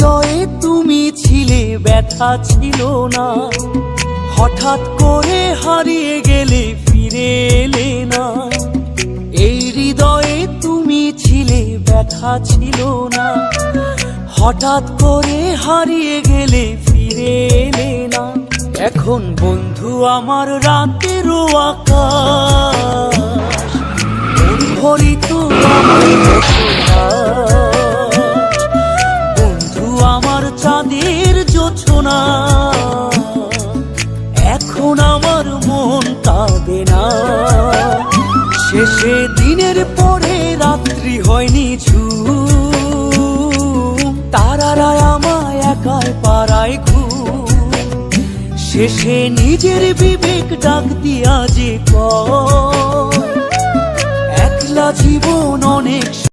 হৃদয়ে তুমি ছিলে, ব্যথা ছিল না। হঠাৎ করে হারিয়ে গেলে, ফিরে এলে না। এই হৃদয়ে তুমি ছিলে, ব্যথা ছিল না। হঠাৎ করে হারিয়ে গেলে, ফিরে এলে না। এখন বন্ধু আমার রাতেরও আকাশ, মন ভরিত আমার বসবাস। বন্ধু আমার চাঁদের জোছনা, এখন আমার মন কাঁদে না। শেষে দিনের পরে রাত্রি হয়নি ঝুম, তারারা আমায় একাই পাড়ায় ঘুম। শেষে নিজের বিবেক ডাক দিয়া যে কয়, একলা জীবন অনেক